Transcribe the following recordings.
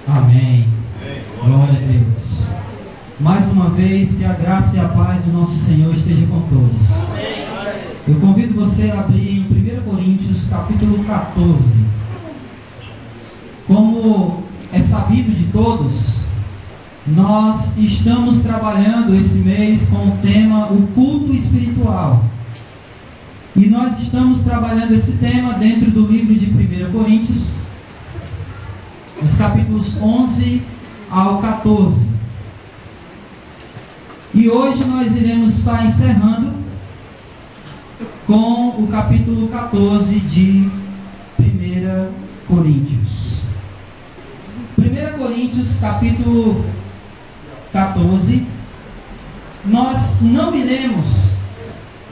Amém. Glória a Deus. Mais uma vez, que a graça e a paz do nosso Senhor esteja com todos. Eu convido você a abrir em 1 Coríntios, capítulo 14. Como é sabido de todos, nós estamos trabalhando esse mês com o tema o culto espiritual. E nós estamos trabalhando esse tema dentro do livro de 1 Coríntios, os capítulos 11 ao 14. E hoje nós iremos estar encerrando com o capítulo 14 de 1 Coríntios. 1 Coríntios, capítulo 14, nós não iremos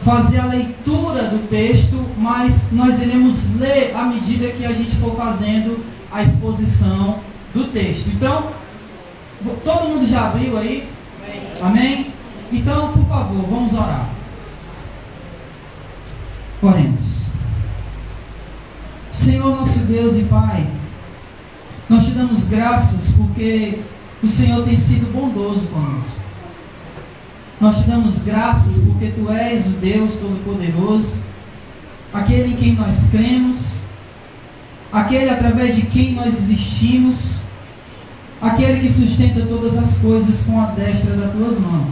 fazer a leitura do texto, mas nós iremos ler à medida que a gente for fazendo a exposição do texto. Então, todo mundo já abriu aí? Amém? Então, por favor, vamos orar. Oremos. Senhor nosso Deus e Pai, nós te damos graças porque o Senhor tem sido bondoso conosco. Nós te damos graças porque Tu és o Deus Todo-Poderoso, aquele em quem nós cremos, aquele através de quem nós existimos, aquele que sustenta todas as coisas com a destra das Tuas mãos.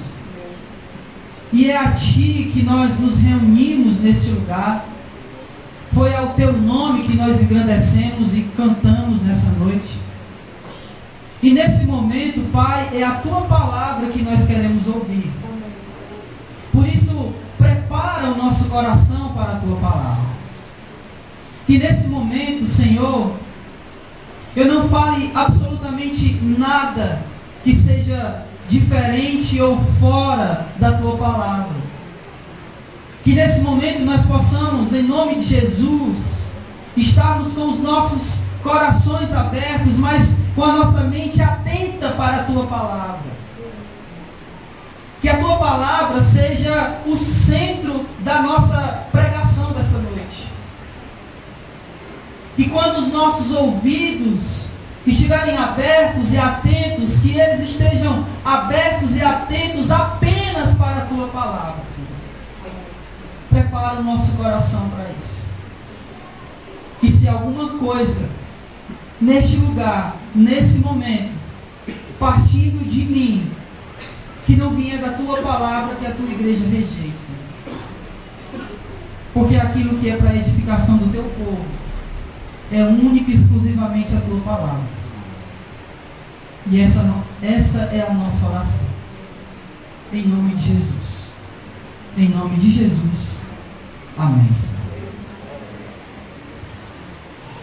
E é a Ti que nós nos reunimos nesse lugar. Foi ao Teu nome que nós engrandecemos e cantamos nessa noite. E nesse momento, Pai, é a Tua palavra que nós queremos ouvir. Por isso, prepara o nosso coração para a Tua palavra. Que nesse momento, Senhor, eu não fale absolutamente nada que seja diferente ou fora da Tua palavra. Que nesse momento nós possamos, em nome de Jesus, estarmos com os nossos corações abertos, mas com a nossa mente atenta para a Tua palavra. Que a Tua palavra seja o centro da nossa pregação dessa noite. Que quando os nossos ouvidos estiverem abertos e atentos, que eles estejam abertos e atentos apenas para a Tua palavra, Senhor. Prepara o nosso coração para isso. Que se alguma coisa neste lugar, nesse momento, partindo de mim, que não vinha da Tua palavra, que a Tua igreja rejeite, Senhor. Porque aquilo que é para a edificação do Teu povo é única e exclusivamente a Tua palavra. E essa é a nossa oração. Em nome de Jesus. Em nome de Jesus. Amém, Senhor.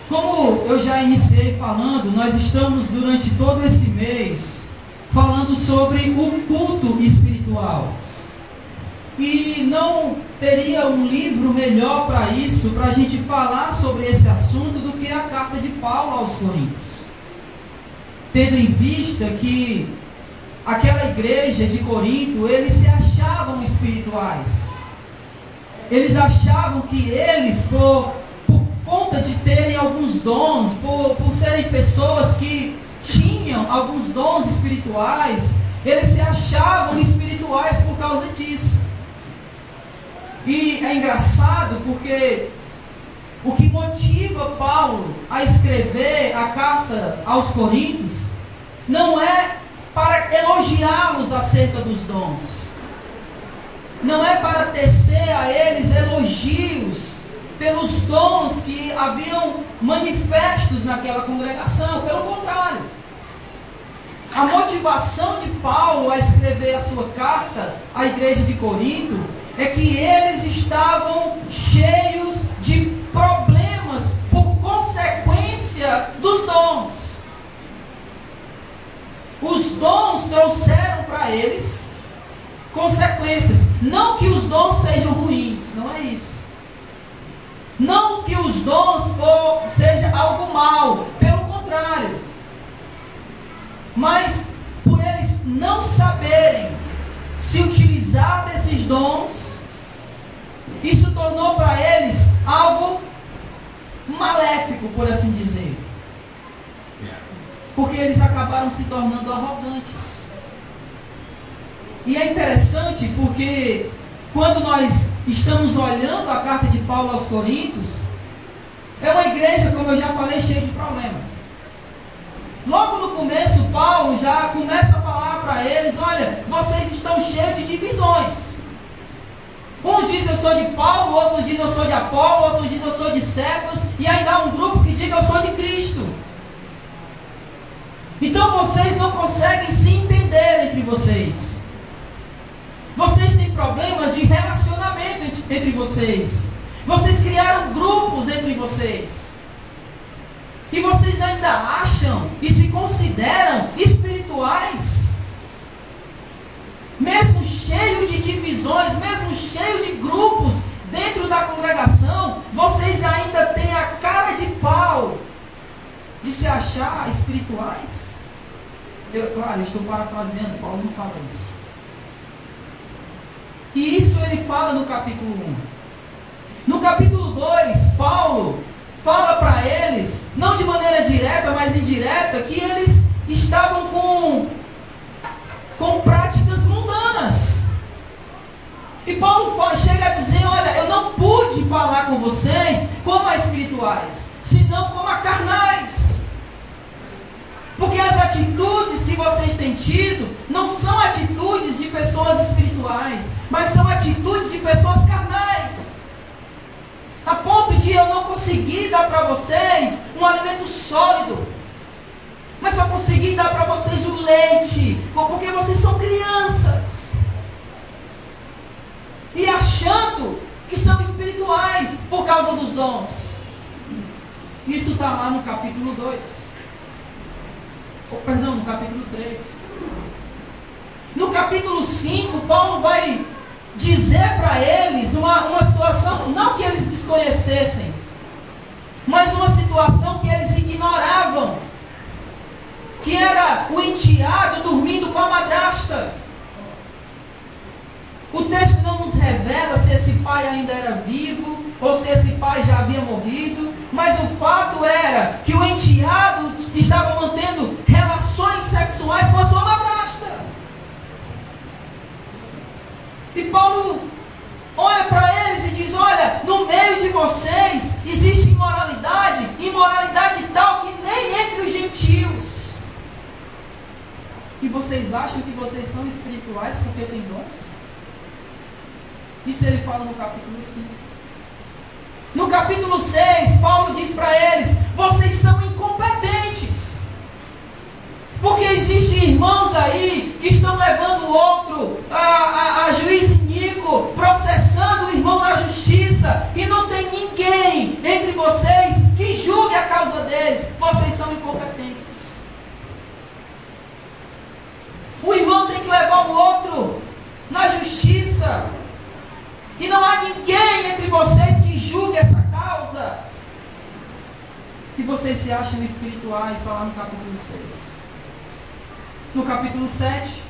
Como eu já iniciei falando, nós estamos durante todo esse mês falando sobre o culto espiritual. E não teria um livro melhor para isso, para a gente falar sobre esse assunto, do que a carta de Paulo aos Coríntios. Tendo em vista que aquela igreja de Corinto, eles se achavam espirituais. Eles achavam que eles, por conta de terem alguns dons, por serem pessoas que tinham alguns dons espirituais, eles se achavam espirituais por causa disso. E é engraçado porque o que motiva Paulo a escrever a carta aos Coríntios não é para elogiá-los acerca dos dons, não é para tecer a eles elogios pelos dons que haviam manifestos naquela congregação. Pelo contrário, a motivação de Paulo a escrever a sua carta à igreja de Corinto é que eles estavam cheios de problemas por consequência dos dons. Os dons trouxeram para eles consequências. Não que os dons sejam ruins, não é isso. Não que os dons seja algo mal, pelo contrário. Mas por eles não saberem se utilizar desses dons, isso tornou para eles algo maléfico, por assim dizer. porque eles acabaram se tornando arrogantes. E é interessante porque quando nós estamos olhando a carta de Paulo aos Coríntios, é uma igreja, como eu já falei, cheia de problemas. Logo no começo, Paulo já começa a falar para eles: olha, vocês estão cheios de divisões. Uns dizem eu sou de Paulo, outros dizem eu sou de Apolo, outros dizem eu sou de Cefas, e ainda há um grupo que diz eu sou de Cristo. Então vocês não conseguem se entender entre vocês. Vocês têm problemas de relacionamento entre vocês. Vocês criaram grupos entre vocês. E vocês ainda acham e se consideram espirituais. Mesmo cheio de divisões, mesmo cheio de grupos dentro da congregação, vocês ainda têm a cara de pau de se achar espirituais. Claro, estou parafraseando, Paulo não fala isso. E isso ele fala no capítulo 1. No capítulo 2, Paulo fala para eles, não de maneira direta, mas indireta, que eles estavam com práticas mundanas. E Paulo chega a dizer: olha, eu não pude falar com vocês como a espirituais, senão como a carnais. Porque as atitudes que vocês têm tido não são atitudes de pessoas espirituais, mas são atitudes de pessoas carnais. A ponto de eu não conseguir dar para vocês um alimento sólido, mas só conseguir dar para vocês o leite, porque vocês são crianças. E achando que são espirituais por causa dos dons. Isso está lá no capítulo 2. No capítulo 3. No capítulo 5, Paulo vai dizer para eles uma situação, não que eles desconhecessem, mas uma situação que eles ignoravam, que era o enteado dormindo com a madrasta. O texto não nos revela se esse pai ainda era vivo, ou se esse pai já havia morrido, mas o fato era que o enteado estava mantendo relações sexuais com a sua madrasta. E Paulo olha para eles e diz: olha, no meio de vocês existe imoralidade, imoralidade tal que nem entre os gentios. E vocês acham que vocês são espirituais porque têm dons? Isso ele fala no capítulo 5. No capítulo 6, Paulo diz para eles: vocês são incompetentes. Porque existem irmãos aí que estão levando o outro a juiz iníquo, processando o irmão na justiça, e não tem ninguém entre vocês que julgue a causa deles. Vocês são incompetentes. O irmão tem que levar o outro na justiça, e não há ninguém entre vocês que julgue essa causa. E vocês se acham espirituais, está lá no capítulo 6. No capítulo 7,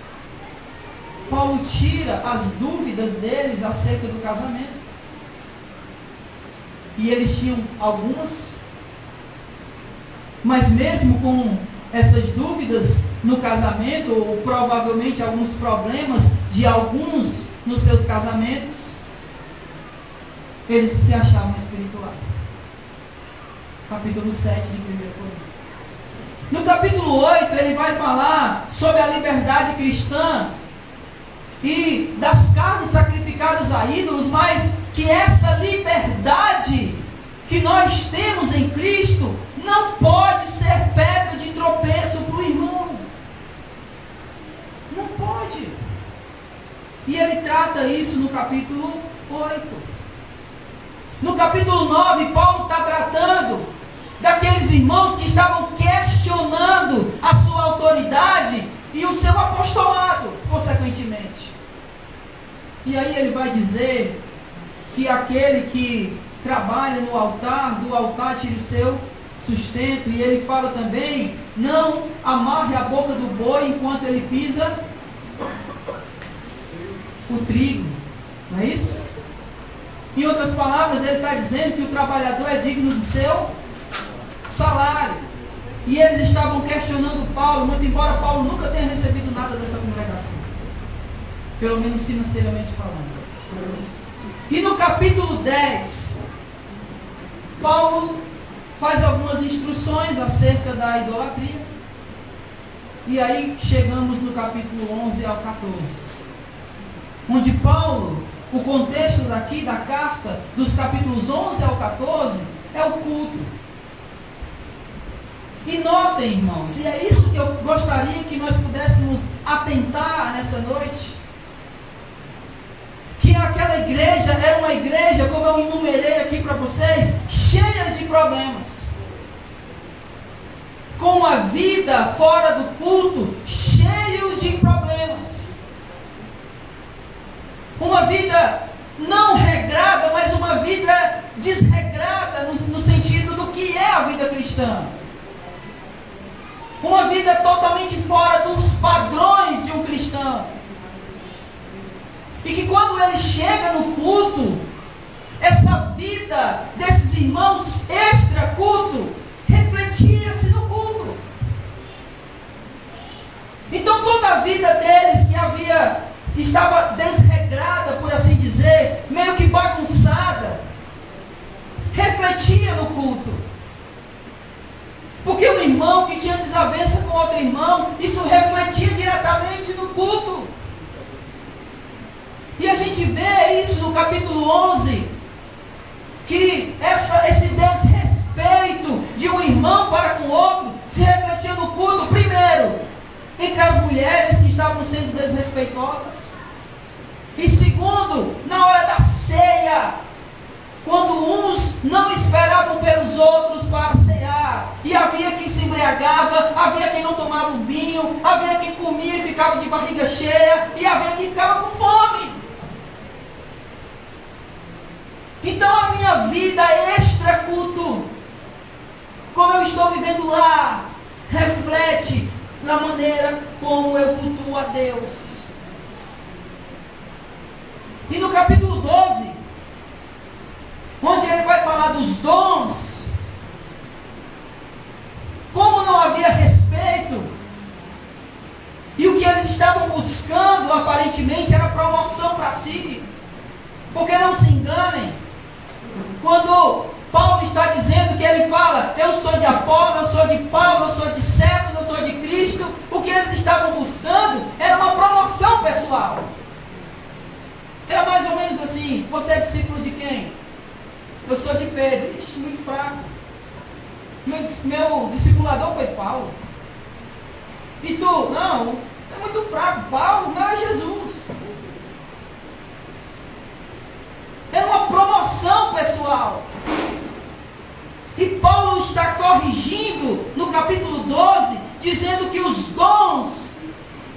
Paulo tira as dúvidas deles acerca do casamento. E eles tinham algumas, mas mesmo com essas dúvidas no casamento, ou provavelmente alguns problemas de alguns nos seus casamentos, eles se achavam espirituais. Capítulo 7 de 1 Coríntios. No capítulo 8, ele vai falar sobre a liberdade cristã e das carnes sacrificadas a ídolos, mas que essa liberdade que nós temos em Cristo não pode ser pedra de tropeço para o irmão. Não pode. E ele trata isso no capítulo 8. No capítulo 9, Paulo está tratando daqueles irmãos que estavam questionando a sua autoridade e o seu apostolado, consequentemente. E aí ele vai dizer que aquele que trabalha no altar, do altar tira o seu sustento. E ele fala também: não amarre a boca do boi enquanto ele pisa o trigo. Não é isso? Em outras palavras, ele está dizendo que o trabalhador é digno do seu salário. E eles estavam questionando Paulo, muito embora Paulo nunca tenha recebido nada dessa congregação, pelo menos financeiramente falando. E no capítulo 10, Paulo faz algumas instruções acerca da idolatria. E aí chegamos no capítulo 11 ao 14, onde Paulo, o contexto daqui da carta, dos capítulos 11 ao 14, é o culto. E notem, irmãos, e é isso que eu gostaria que nós pudéssemos atentar nessa noite, que aquela igreja era uma igreja, como eu enumerei aqui para vocês, cheia de problemas, com uma vida fora do culto, cheio de problemas, uma vida não regrada, mas uma vida desregrada no sentido do que é a vida cristã. Uma vida totalmente fora dos padrões de um cristão. E que quando ele chega no culto, essa vida desses irmãos extra-culto refletia-se no culto. Então toda a vida deles que estava desregrada, por assim dizer, meio que bagunçada, refletia no culto. Porque um irmão que tinha desavença com outro irmão, isso refletia diretamente no culto. E a gente vê isso no capítulo 11, que esse desrespeito de um irmão para com o outro se refletia no culto, primeiro, entre as mulheres que estavam sendo desrespeitosas, e segundo, na hora da ceia, quando uns não esperavam pelos outros para cear, e havia quem se embriagava, havia quem não tomava o vinho, havia quem comia e ficava de barriga cheia, e havia quem ficava com fome. Então a minha vida extra-culto, como eu estou vivendo lá, reflete na maneira como eu cultuo a Deus. E no capítulo 12, onde ele vai falar dos dons, como não havia respeito, e o que eles estavam buscando aparentemente era promoção para si. Porque não se enganem, quando Paulo está dizendo que ele fala, eu sou de Apolo, eu sou de Paulo, eu sou de Cefas, eu sou de Cristo, o que eles estavam buscando era uma promoção pessoal. Era mais ou menos assim, você é discípulo de quem? Eu sou de Pedro. Ixi, muito fraco. Meu discipulador foi Paulo. E tu? Não, é muito fraco. Paulo, não é Jesus. Era uma promoção pessoal. E Paulo está corrigindo no capítulo 12, dizendo que os dons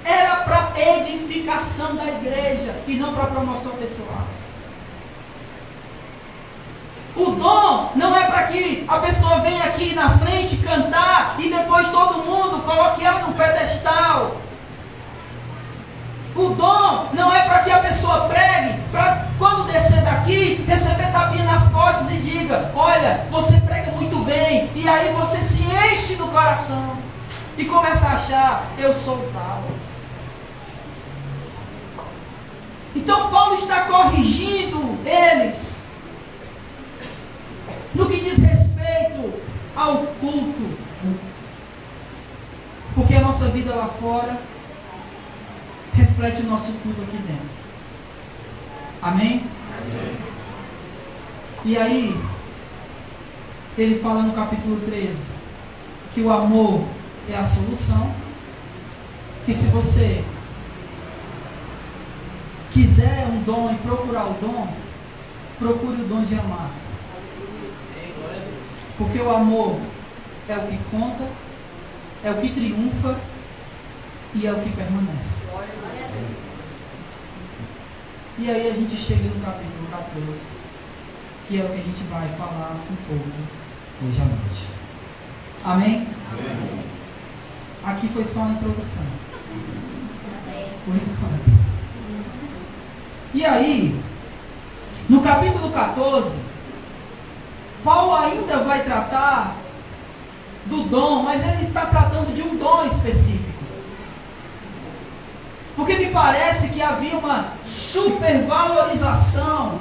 era para edificação da igreja e não para promoção pessoal. O dom não é para que a pessoa venha aqui na frente cantar e depois todo mundo coloque ela no pedestal. O dom não é para que a pessoa pregue, para quando descer daqui, receber tapinha nas costas e diga, olha, você prega muito bem, e aí você se enche do coração e começa a achar, eu sou tal. Então Paulo está corrigindo eles no que diz respeito ao culto, porque a nossa vida lá fora reflete o nosso culto aqui dentro. Amém? Amém. E aí ele fala no capítulo 13 que o amor é a solução, que se você quiser um dom e procurar o dom, procure o dom de amar. Porque o amor é o que conta, é o que triunfa e é o que permanece. E aí a gente chega no capítulo 14, que é o que a gente vai falar um pouco hoje à noite. Amém? Amém. Aqui foi só uma introdução. Por enquanto. E aí, no capítulo 14, Paulo ainda vai tratar do dom, mas ele está tratando de um dom específico. Porque me parece que havia uma supervalorização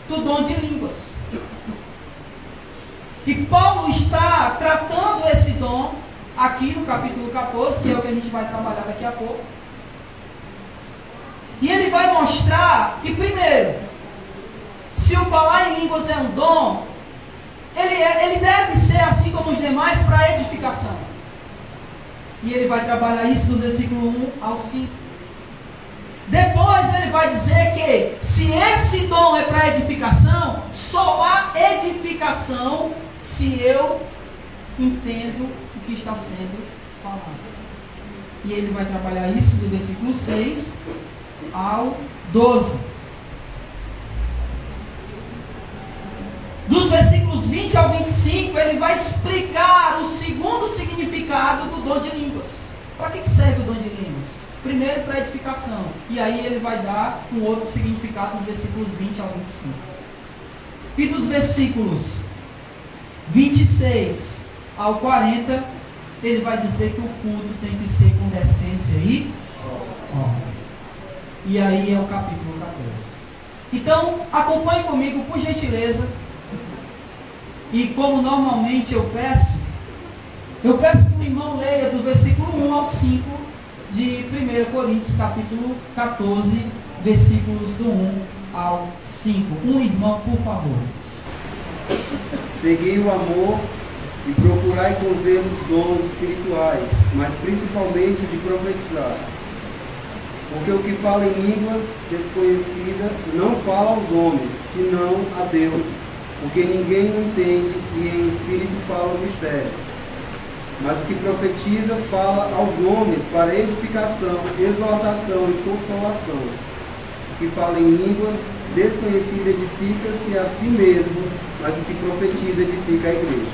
do dom de línguas. E Paulo está tratando esse dom aqui no capítulo 14, que é o que a gente vai trabalhar daqui a pouco. E ele vai mostrar que, primeiro, se o falar em línguas é um dom, ele deve ser, assim como os demais, para edificação. E ele vai trabalhar isso do versículo 1 ao 5. Depois ele vai dizer que, se esse dom é para edificação, só há edificação se eu entendo o que está sendo falado. E ele vai trabalhar isso do versículo 6 ao 12. Dos versículos 20 ao 25, ele vai explicar o segundo significado do dom de línguas. Para que serve o dom de línguas? Primeiro, para edificação. E aí ele vai dar um outro significado dos versículos 20 ao 25. E dos versículos 26 ao 40, ele vai dizer que o culto tem que ser com decência e honra. E aí é o capítulo 14. Então, acompanhe comigo, por gentileza. E como normalmente eu peço que o irmão leia do versículo 1 ao 5 de 1 Coríntios, capítulo 14, versículos do 1 ao 5. Um irmão, por favor. Segui o amor e procurai com zelo os dons espirituais, mas principalmente o de profetizar. Porque o que fala em línguas desconhecidas não fala aos homens, senão a Deus, porque ninguém o entende e em espírito fala mistérios. Mas o que profetiza fala aos homens para edificação, exortação e consolação. O que fala em línguas desconhecidas edifica-se a si mesmo, mas o que profetiza edifica a igreja.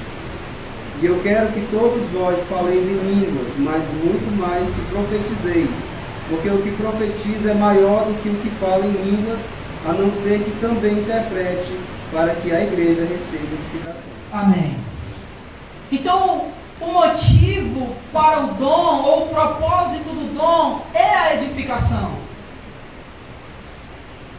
E eu quero que todos vós faleis em línguas, mas muito mais que profetizeis, porque o que profetiza é maior do que o que fala em línguas, a não ser que também interprete, para que a igreja receba edificação. Amém. Então, o motivo para o dom, ou o propósito do dom, é a edificação.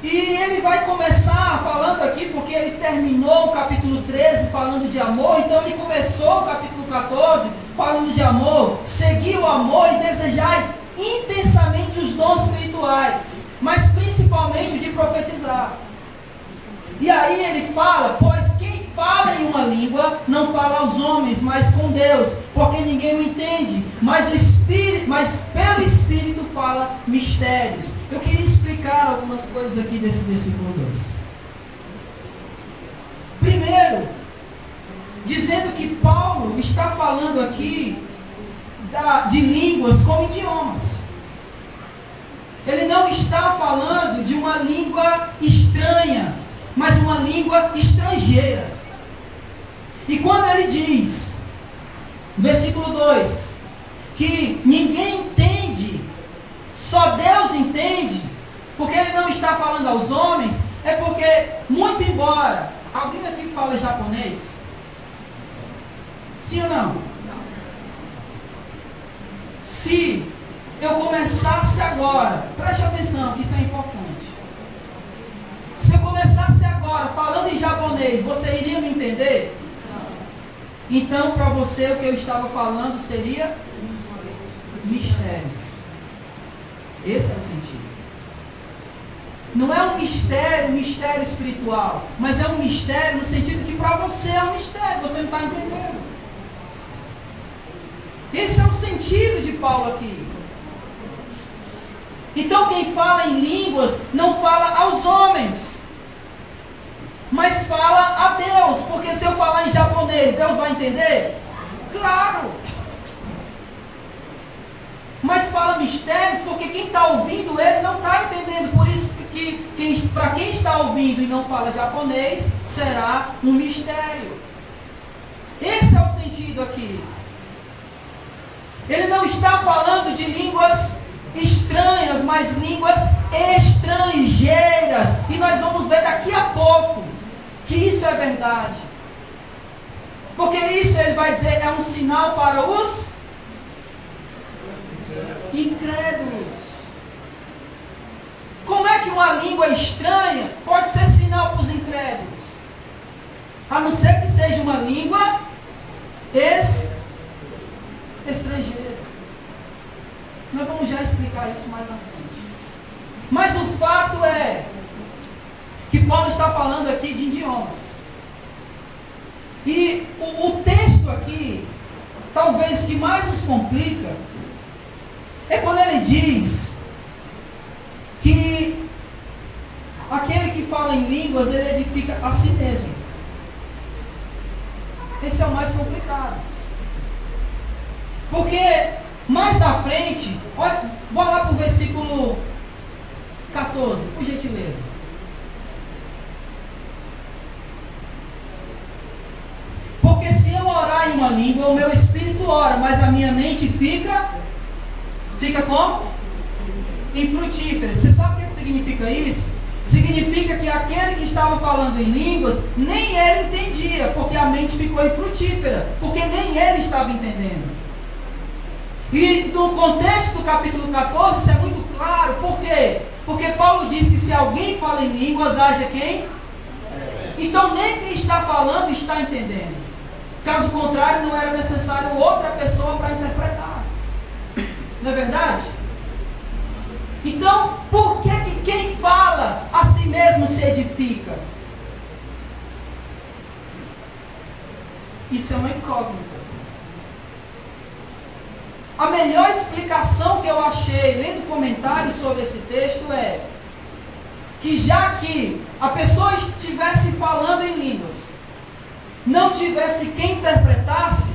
E ele vai começar falando aqui, porque ele terminou o capítulo 13 falando de amor, então ele começou o capítulo 14 falando de amor, seguir o amor e desejar intensamente os dons espirituais, mas principalmente o de profetizar. E aí ele fala, pois quem fala em uma língua não fala aos homens, mas com Deus, porque ninguém o entende, mas pelo Espírito fala mistérios. Eu queria explicar algumas coisas aqui desse versículo 2. Primeiro, dizendo que Paulo está falando aqui de línguas como idiomas. Ele não está falando de uma língua estranha, mas uma língua estrangeira. E quando ele diz, versículo 2, que ninguém entende, só Deus entende, porque ele não está falando aos homens, é porque, muito embora, alguém aqui fala japonês? Sim ou não? Se eu começasse agora, preste atenção que isso é importante. Se eu começasse agora falando em japonês, você iria me entender? Então, para você, o que eu estava falando seria mistério. Esse é o sentido. Não é um mistério espiritual, mas é um mistério no sentido que para você é um mistério, você não está entendendo. Esse é o sentido de Paulo aqui. Então quem fala em línguas não fala aos homens, mas fala a Deus, porque se eu falar em japonês, Deus vai entender? Claro! Mas fala mistérios, porque quem está ouvindo ele não está entendendo, por isso que para quem está ouvindo e não fala japonês, será um mistério. Esse é o sentido aqui. Ele não está falando de línguas estranhas, mas línguas estrangeiras. E nós vamos ver daqui a pouco que isso é verdade. Porque isso ele vai dizer é um sinal para os incrédulos. Como é que uma língua estranha pode ser sinal para os incrédulos? A não ser que seja uma língua estrangeira. Nós vamos já explicar isso mais na frente. Mas o fato é que Paulo está falando aqui de idiomas. E o texto aqui, talvez o que mais nos complica, é quando ele diz que aquele que fala em línguas, ele edifica a si mesmo. Esse é o mais complicado. Porque mais na frente, olha, vou lá para o versículo 14, por gentileza. Porque se eu orar em uma língua, o meu espírito ora, mas a minha mente fica como? Infrutífera. Você sabe o que significa isso? Significa que aquele que estava falando em línguas, nem ele entendia, porque a mente ficou infrutífera, porque nem ele estava entendendo. E no contexto do capítulo 14, isso é muito claro. Por quê? Porque Paulo diz que se alguém fala em línguas, haja quem? Então nem quem está falando está entendendo. Caso contrário, não era necessário outra pessoa para interpretar. Não é verdade? Então, por que quem fala a si mesmo se edifica? Isso é uma incógnita. A melhor explicação que eu achei, lendo comentários sobre esse texto, é que já que a pessoa estivesse falando em línguas, não tivesse quem interpretasse,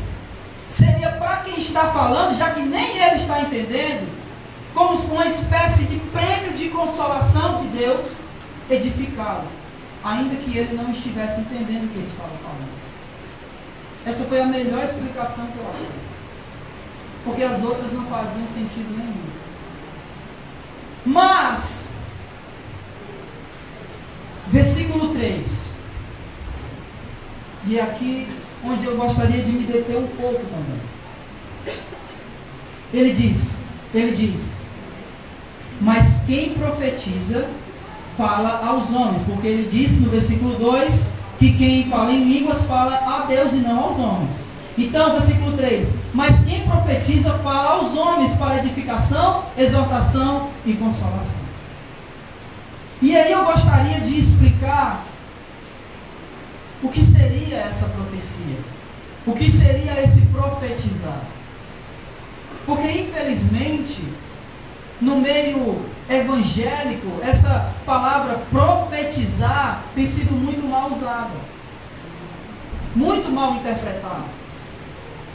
seria para quem está falando, já que nem ele está entendendo, como uma espécie de prêmio de consolação de Deus edificá-lo, ainda que ele não estivesse entendendo o que ele estava falando. Essa foi a melhor explicação que eu achei, porque as outras não faziam sentido nenhum. Mas, versículo 3, e é aqui onde eu gostaria de me deter um pouco também. Ele diz, mas quem profetiza fala aos homens, porque ele disse no versículo 2 que quem fala em línguas fala a Deus e não aos homens. Então, versículo 3, mas quem profetiza fala aos homens para edificação, exortação e consolação. E aí eu gostaria de explicar o que seria essa profecia, o que seria esse profetizar. Porque infelizmente, no meio evangélico, essa palavra profetizar tem sido muito mal usada, muito mal interpretada.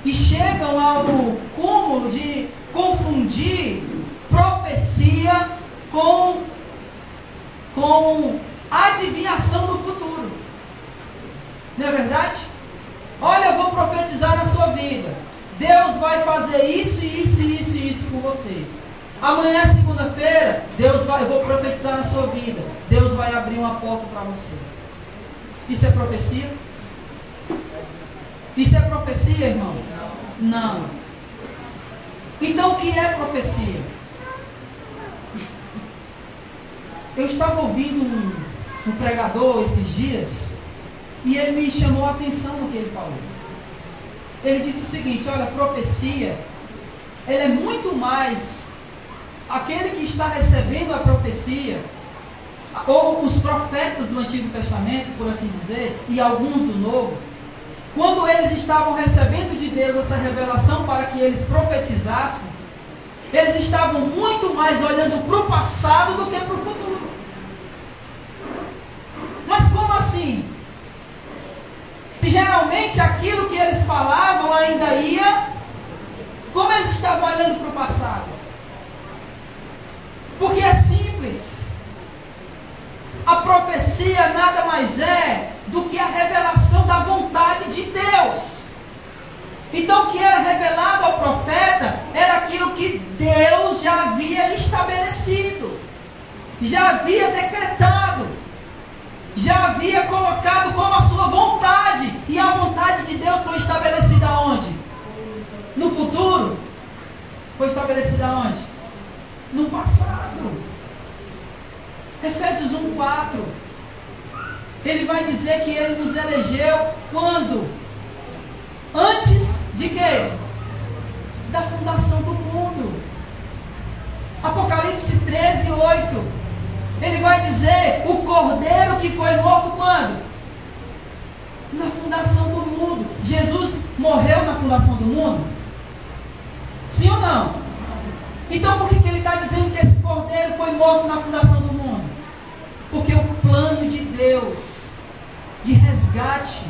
E chegam ao cúmulo de confundir profecia com adivinhação do futuro. Não é verdade? Olha, eu vou profetizar na sua vida. Deus vai fazer isso, isso, isso e isso com você. Amanhã, segunda-feira, eu vou profetizar na sua vida. Deus vai abrir uma porta para você. Isso é profecia? Isso é profecia, irmãos? Não. Então, o que é profecia? Eu estava ouvindo um pregador esses dias, e ele me chamou a atenção no que ele falou. Ele disse o seguinte: olha, profecia, ela é muito mais aquele que está recebendo a profecia, ou os profetas do Antigo Testamento, por assim dizer, e alguns do Novo, quando eles estavam recebendo de Deus essa revelação para que eles profetizassem, eles estavam muito mais olhando para o passado do que para o futuro. Mas como assim? Geralmente aquilo que eles falavam ainda ia, como eles estavam olhando para o passado? Porque é simples. A profecia nada mais é do que a revelação da vontade de Deus. Então o que era revelado ao profeta era aquilo que Deus já havia estabelecido, já havia decretado, já havia colocado como a sua vontade, e a vontade de Deus foi estabelecida onde? No futuro? Foi estabelecida onde? No passado. Efésios 1:4. Ele vai dizer que ele nos elegeu quando? Antes de quê? Da fundação do mundo. Apocalipse 13:8. Ele vai dizer o cordeiro que foi morto quando? Na fundação do mundo. Jesus morreu na fundação do mundo? Sim ou não? Então por que ele está dizendo que esse cordeiro foi morto na fundação do mundo? Porque o plano de Deus de resgate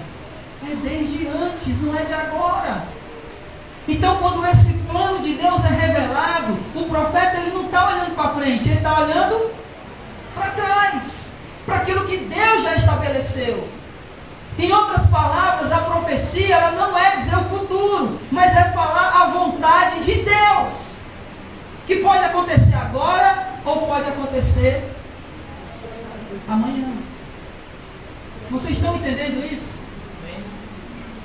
é desde antes, não é de agora. Então quando esse plano de Deus é revelado, o profeta ele não está olhando para frente, ele está olhando para trás, para aquilo que Deus já estabeleceu. Em outras palavras, a profecia ela não é dizer o futuro, mas é falar a vontade de Deus, que pode acontecer agora ou pode acontecer amanhã. Vocês estão entendendo isso?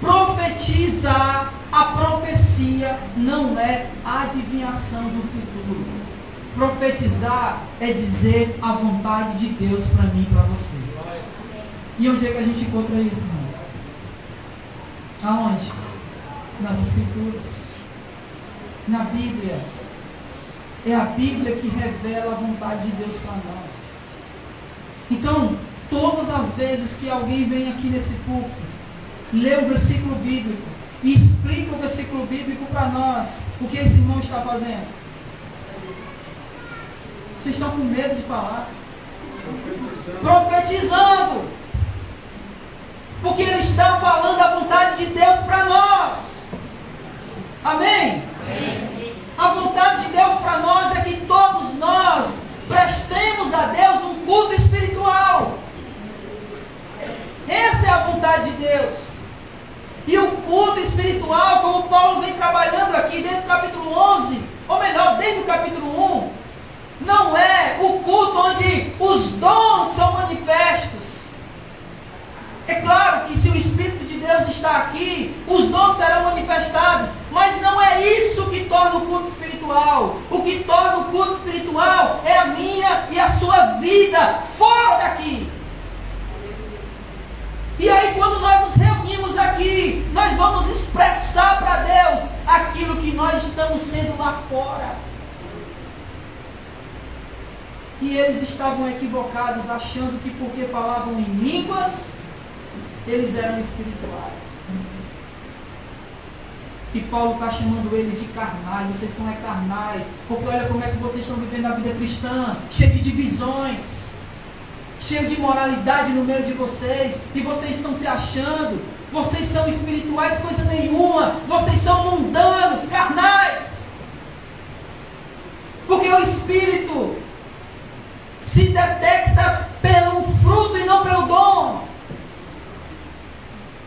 Profetizar, a profecia não é adivinhação do futuro. Profetizar é dizer a vontade de Deus para mim e para você. E onde é que a gente encontra isso, irmão? Aonde? Nas Escrituras. Na Bíblia. É a Bíblia que revela a vontade de Deus para nós. Então, todas as vezes que alguém vem aqui nesse púlpito, lê o versículo bíblico e explica o versículo bíblico para nós, o que esse irmão está fazendo? Vocês estão com medo de falar? Profetizando. Porque ele está falando a vontade de Deus para nós. Amém? Amém? A vontade de Deus para nós é que todos nós prestemos a Deus um culto espiritual. Essa é a vontade de Deus. E o culto espiritual, como Paulo vem trabalhando aqui desde o capítulo 11, ou melhor, desde o capítulo 1, não é o culto onde os dons são manifestos. É claro que se o Espírito de Deus está aqui, os dons serão manifestados, mas não é isso que torna o culto espiritual. O que torna o culto espiritual é a minha e a sua vida fora daqui. E aí quando nós nos reunimos aqui, nós vamos expressar para Deus aquilo que nós estamos sendo lá fora. E eles estavam equivocados, achando que porque falavam em línguas, eles eram espirituais. E Paulo está chamando eles de carnais. Vocês são carnais, porque olha como é que vocês estão vivendo a vida cristã, cheio de divisões, cheio de imoralidade no meio de vocês, e vocês estão se achando, vocês são espirituais, coisa nenhuma, vocês são mundanos, carnais. Porque o Espírito se detecta pelo fruto e não pelo dom.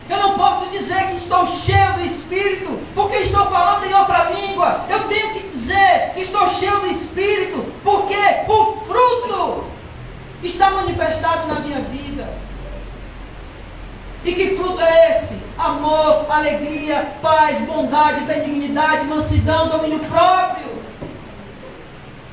Eu não posso dizer que estou cheio do Espírito porque estou falando em outra língua. Eu tenho que dizer que estou cheio do Espírito porque o fruto está manifestado na minha vida. E que fruto é esse? Amor, alegria, paz, bondade, benignidade, mansidão, domínio próprio.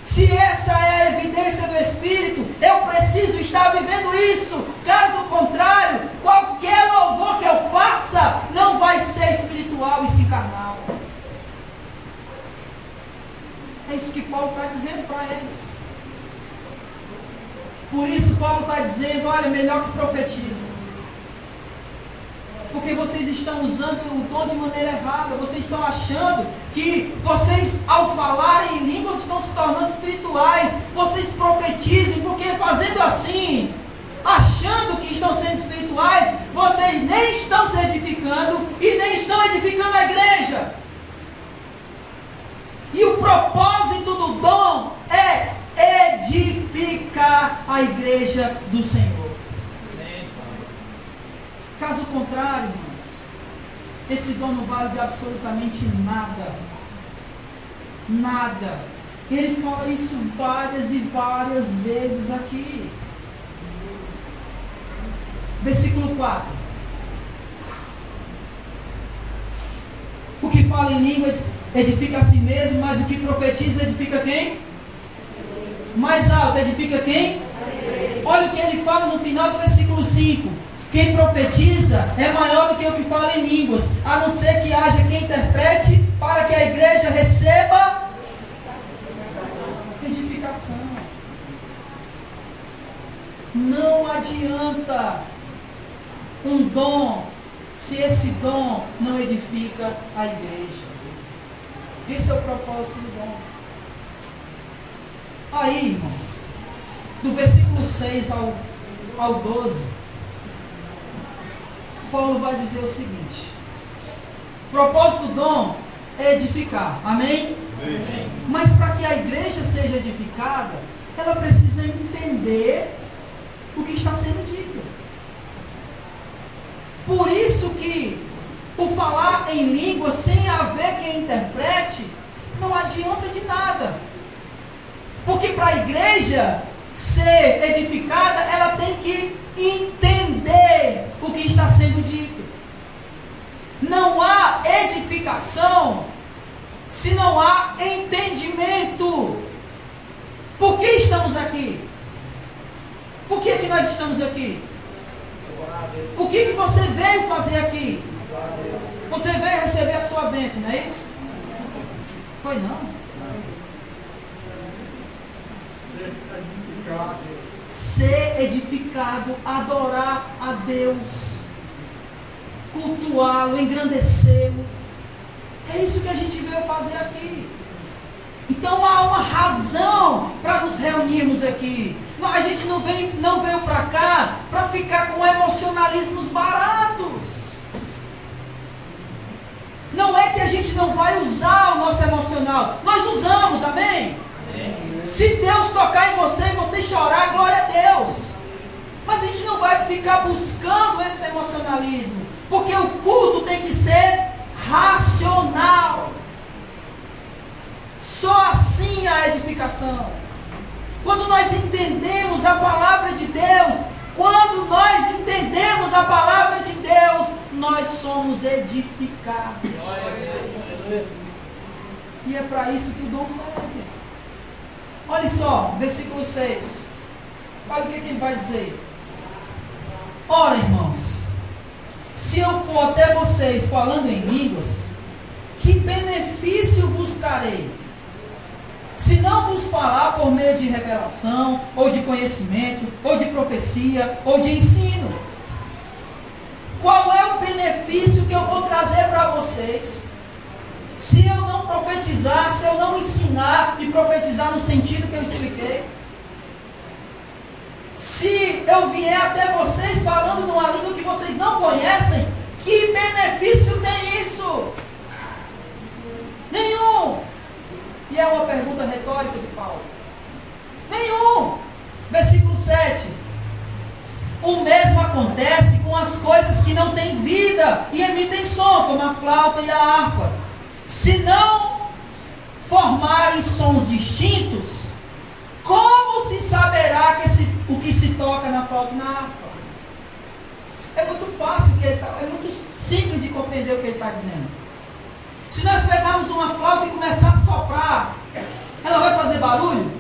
Se essa é a evidência do Espírito, eu preciso estar vivendo isso. Caso contrário, qualquer louvor que eu faça não vai ser espiritual e sim carnal. É isso que Paulo está dizendo para eles. Por isso Paulo está dizendo, olha, melhor que profetiza. Porque vocês estão usando o dom de maneira errada. Vocês estão achando que vocês, ao falarem em línguas, estão se tornando espirituais. Vocês profetizem, porque fazendo assim, achando que estão sendo espirituais, vocês nem estão se edificando e nem estão edificando a igreja. E o propósito do dom é edificar a igreja do Senhor. Caso contrário, irmãos, esse dom não vale de absolutamente nada. Nada. Ele fala isso várias e várias vezes aqui. Versículo 4. que fala em língua edifica a si mesmo, mas o que profetiza edifica quem? Mais alto, edifica quem? Olha o que ele fala no final do versículo 5. Quem profetiza é maior do que o que fala em línguas, a não ser que haja quem interprete, para que a igreja receba edificação. Não adianta um dom se esse dom não edifica a igreja. Esse é o propósito do dom. Aí, irmãos, do versículo 6 ao 12, Paulo vai dizer o seguinte: o propósito do dom é edificar, amém? Amém. Mas para que a igreja seja edificada, ela precisa entender o que está sendo dito. Por isso que o falar em língua sem haver quem interprete não adianta de nada. Porque para a igreja ser edificada, ela tem que entender o que está sendo dito. Não há edificação se não há entendimento. Por que estamos aqui? Por que nós estamos aqui? O que você veio fazer aqui? Você veio receber a sua bênção, não é isso? Foi não? Ser edificado, adorar a Deus, cultuá-lo, engrandecê-lo. É isso que a gente veio fazer aqui. Então há uma razão para nos reunirmos aqui. A gente não veio para cá para ficar com emocionalismos baratos. Não é que a gente não vai usar o nosso emocional. Nós usamos, amém? Amém. Se Deus tocar em você e você chorar, glória a Deus. Mas a gente não vai ficar buscando esse emocionalismo. Porque o culto tem que ser racional. Só assim a edificação. Quando nós entendemos a palavra de Deus, nós somos edificados. E é para isso que o dom serve. Olha só, versículo 6. Olha o que ele vai dizer. Ora, irmãos, se eu for até vocês falando em línguas, que benefício vos trarei? Se não vos falar por meio de revelação, ou de conhecimento, ou de profecia, ou de ensino. Qual é o benefício que eu vou trazer para vocês? Se eu não profetizar, se eu não ensinar e profetizar no sentido que eu expliquei. Se eu vier até vocês falando numa língua que vocês não conhecem, que benefício tem isso? Nenhum. E é uma pergunta retórica de Paulo. Nenhum. Versículo 7. O mesmo acontece com as coisas que não têm vida e emitem som, como a flauta e a harpa. Se não formarem sons distintos, como se saberá o que se toca na flauta e na harpa? É muito fácil, é muito simples de compreender o que ele está dizendo. Se nós pegarmos uma flauta e começar a soprar, ela vai fazer barulho?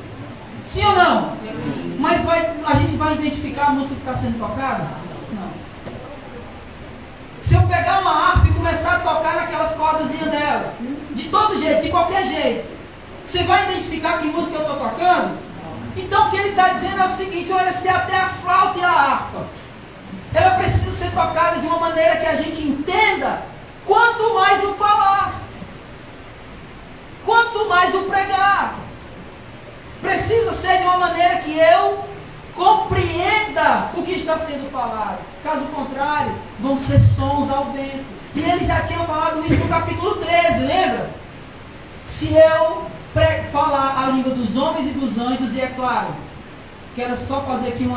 Sim ou não? Sim. Mas a gente vai identificar a música que está sendo tocada? Não. Se eu pegar uma harpa e começar a tocar naquelas cordazinhas dela, de todo jeito, de qualquer jeito, você vai identificar que música eu estou tocando? Então o que ele está dizendo é o seguinte: olha, se até a flauta e a harpa, ela precisa ser tocada de uma maneira que a gente entenda, quanto mais o falar, quanto mais o pregar. Precisa ser de uma maneira que eu compreenda o que está sendo falado. Caso contrário, vão ser sons ao vento. E ele já tinha falado isso no capítulo 13, lembra? Se eu falar a língua dos homens e dos anjos, e é claro, quero só fazer aqui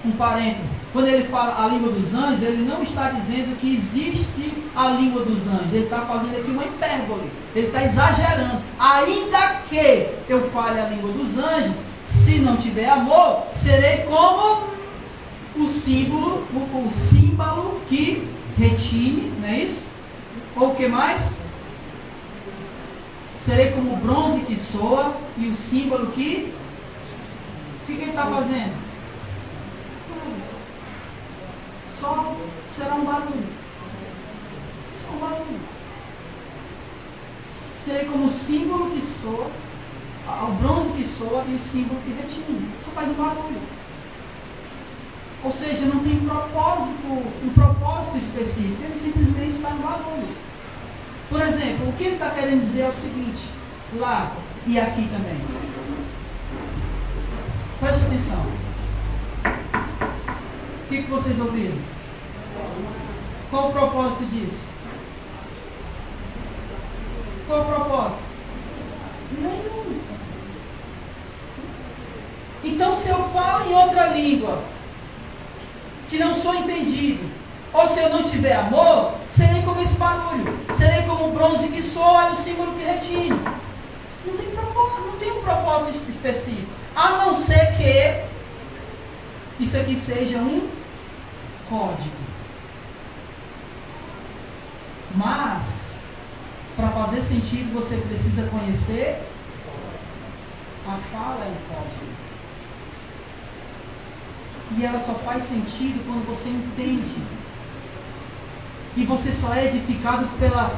um parêntese. Quando ele fala a língua dos anjos, ele não está dizendo que existe a língua dos anjos. Ele está fazendo aqui uma hipérbole. Ele está exagerando. Ainda que eu fale a língua dos anjos, se não tiver amor, serei como o símbolo que retine, não é isso? Ou o que mais? Serei como o bronze que soa e o símbolo que... O que ele está fazendo? Só será um barulho. Só um barulho. Serei como o símbolo que soa, o bronze que soa e o símbolo que retine. Só faz um barulho. Ou seja, não tem um propósito específico. Ele simplesmente está no barulho. Por exemplo, o que ele está querendo dizer é o seguinte, lá e aqui também. Preste atenção. O que vocês ouviram? Qual o propósito disso? Qual o propósito? Nenhum. Então, se eu falo em outra língua que não sou entendido, ou se eu não tiver amor, serei como esse barulho, serei como o bronze que soa e o símbolo que retine. Não tem um propósito específico, a não ser que isso aqui seja um código. Mas, para fazer sentido, você precisa conhecer a fala e o código. E ela só faz sentido quando você entende. E você só é edificado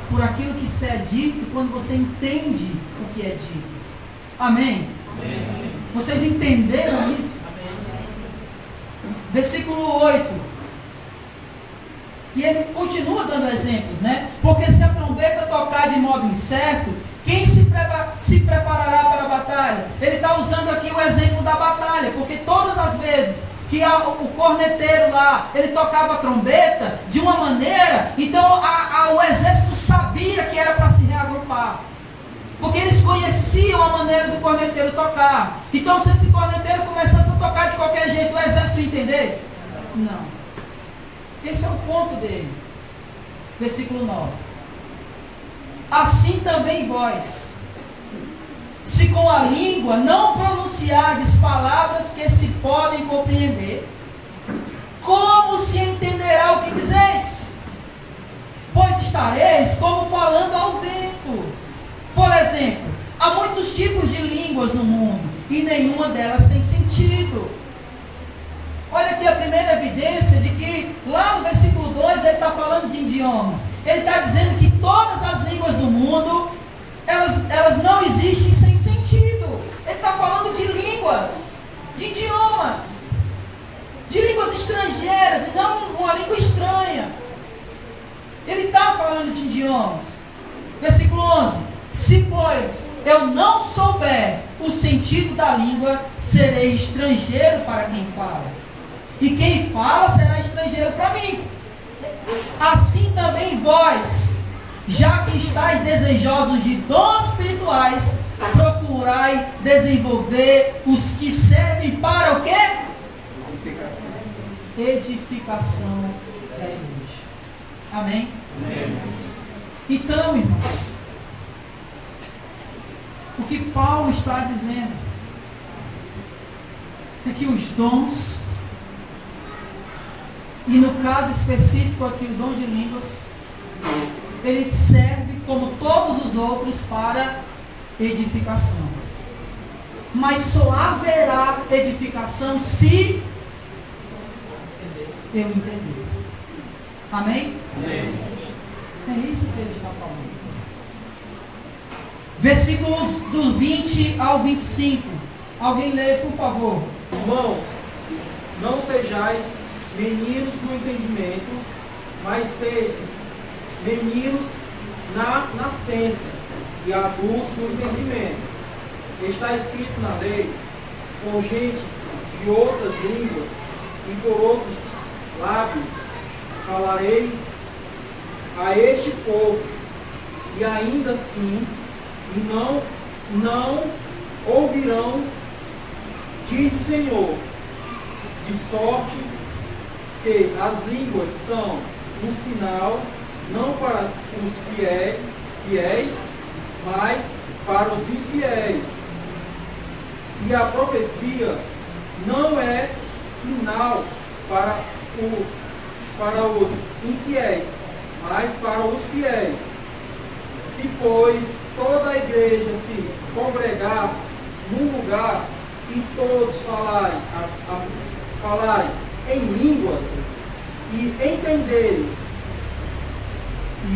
por aquilo que se é dito quando você entende o que é dito. Amém? Amém. Vocês entenderam isso? Amém. Versículo 8. E ele continua dando exemplos, né? Porque se a trombeta tocar de modo incerto, quem se preparará para a batalha? Ele está usando aqui o exemplo da batalha, porque todas as vezes que o corneteiro lá, ele tocava a trombeta de uma maneira, então o exército sabia que era para se reagrupar. Porque eles conheciam a maneira do corneteiro tocar. Então, se esse corneteiro começasse a tocar de qualquer jeito, o exército ia entender? Não. Esse é o ponto dele. Versículo 9. Assim também vós, se com a língua não pronunciardes palavras que se podem compreender, como se entenderá o que dizeis? Pois estareis como falando ao vento. Por exemplo, há muitos tipos de línguas no mundo, e nenhuma delas tem sentido. Olha aqui a primeira evidência de que, lá no versículo 2, ele está falando de idiomas. Ele está dizendo que todas as línguas do mundo, elas não existem sem sentido. Ele está falando de línguas, de idiomas, de línguas estrangeiras, e não uma língua estranha. Ele está falando de idiomas. Versículo 11. Se, pois, eu não souber o sentido da língua, serei estrangeiro para quem fala. E quem fala será estrangeiro para mim. Assim também vós, já que estáis desejosos de dons espirituais, procurai desenvolver os que servem para o quê? Edificação da igreja. Amém? Amém. Então, irmãos, o que Paulo está dizendo é que os dons, e no caso específico aqui o dom de línguas, ele serve como todos os outros para edificação. Mas só haverá edificação se eu entender. Amém? Amém. É isso que ele está falando. Versículos do 20 ao 25. Alguém lê, por favor. Irmão, não sejais meninos no entendimento, mas sede meninos na nascença e adultos no entendimento. Está escrito na lei: com gente de outras línguas e por outros lábios falarei a este povo, e ainda assim não ouvirão, diz o Senhor, de sorte que as línguas são um sinal, não para os fiéis, mas para os infiéis. E a profecia não é sinal para os infiéis, mas para os fiéis. Se, pois, toda a igreja se congregar num lugar e todos falarem em línguas e entenderem e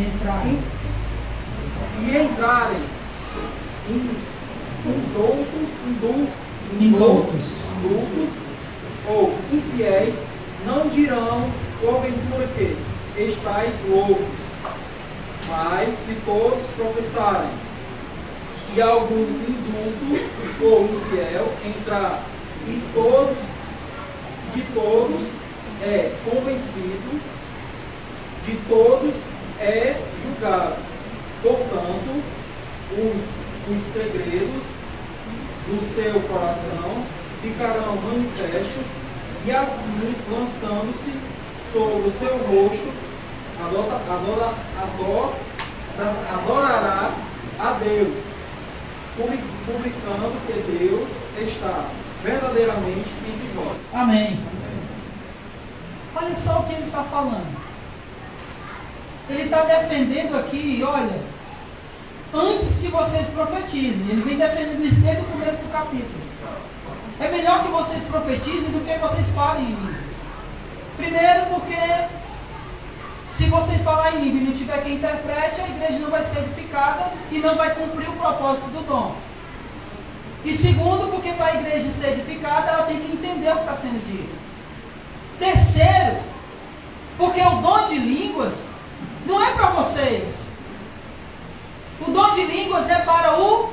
entrarem indultos ou infiéis, não dirão porventura que estáis loucos. Mas se todos professarem e algum indulto ou infiel entrar, e de todos é convencido, de todos é julgado. Portanto, os segredos do seu coração ficarão manifestos, e assim, lançando-se sobre o seu rosto, adorará a Deus, publicando que Deus está verdadeiramente entre vós. Amém. Olha só o que ele está falando. Ele está defendendo aqui, olha, antes que vocês profetizem. Ele vem defendendo isso desde o começo do capítulo. É melhor que vocês profetizem do que vocês falem em línguas. Primeiro porque se você falar em língua e não tiver quem interprete, a igreja não vai ser edificada e não vai cumprir o propósito do dom. E segundo, porque para a igreja ser edificada, ela tem que entender o que está sendo dito. Terceiro, porque o dom de línguas não é para vocês. O dom de línguas é para o